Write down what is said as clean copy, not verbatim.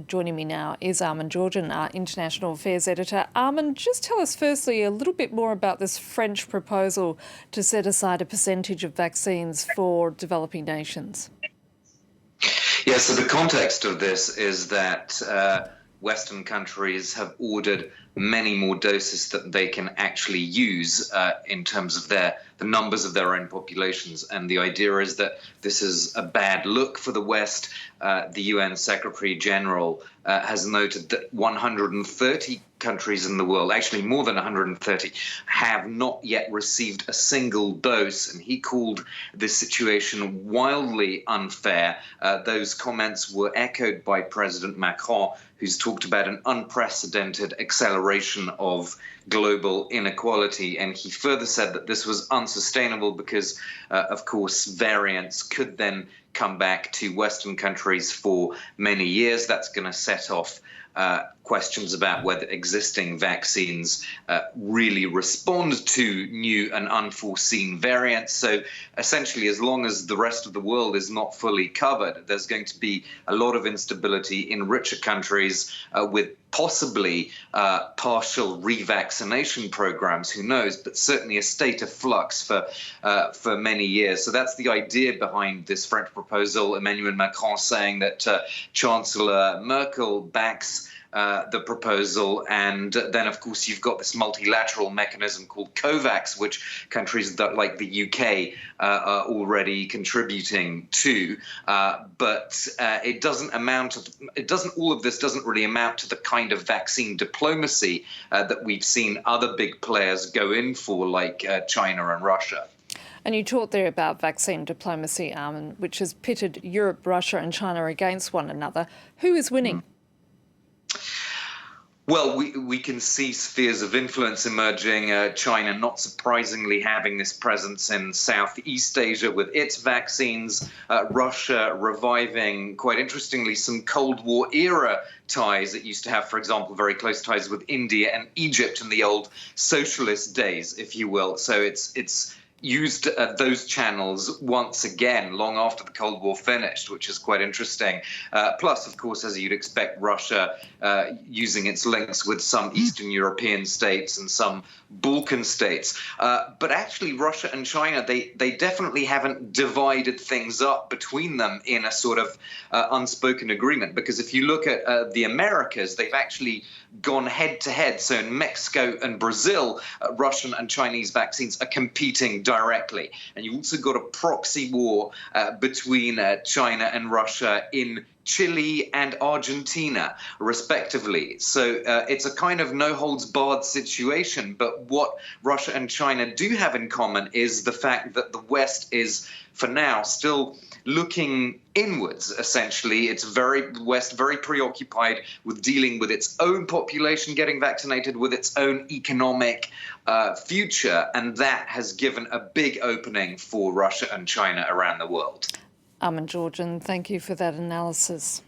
Joining me now is Armen Georgian, our International Affairs Editor. Armen, just tell us firstly a little bit more about this French proposal to set aside a percentage of vaccines for developing nations. Yeah, so the context of this is that Western countries have ordered many more doses that they can actually use in terms of the numbers of their own populations. And the idea is that this is a bad look for the West. The UN Secretary General has noted that 130 countries in the world, actually more than 130, have not yet received a single dose. And he called this situation wildly unfair. Those comments were echoed by President Macron, who's talked about an unprecedented acceleration of global inequality. And he further said that this was unsustainable because, of course, variants could then come back to Western countries for many years. That's going to set off questions about whether existing vaccines really respond to new and unforeseen variants. So essentially, as long as the rest of the world is not fully covered, there's going to be a lot of instability in richer countries with possibly partial revaccination programs, who knows, but certainly a state of flux for many years. So that's the idea behind this French proposal. Emmanuel Macron saying that Chancellor Merkel backs the proposal. And then, of course, you've got this multilateral mechanism called COVAX, which countries like the UK are already contributing to. But it doesn't amount to, all of this doesn't really amount to the kind of vaccine diplomacy that we've seen other big players go in for, like China and Russia. And you talked there about vaccine diplomacy, Armen, which has pitted Europe, Russia and China against one another. Who is winning? Well, we can see spheres of influence emerging. China, not surprisingly, having this presence in Southeast Asia with its vaccines. Russia reviving, quite interestingly, some Cold War era ties. It used to have, for example, very close ties with India and Egypt in the old socialist days, if you will. So it's used those channels once again, long after the Cold War finished, which is quite interesting. Plus, of course, as you'd expect, Russia using its links with some Eastern European states and some Balkan states. But actually, Russia and China, they definitely haven't divided things up between them in a sort of unspoken agreement. Because if you look at the Americas, they've actually gone head to head. So in Mexico and Brazil, Russian and Chinese vaccines are competing directly. And you've also got a proxy war between China and Russia in Chile and Argentina, respectively. So it's a kind of no-holds-barred situation. But what Russia and China do have in common is the fact that the West is, for now, still looking inwards, essentially. The West very preoccupied with dealing with its own population getting vaccinated, with its own economic future. And that has given a big opening for Russia and China around the world. Armen Georgian, thank you for that analysis.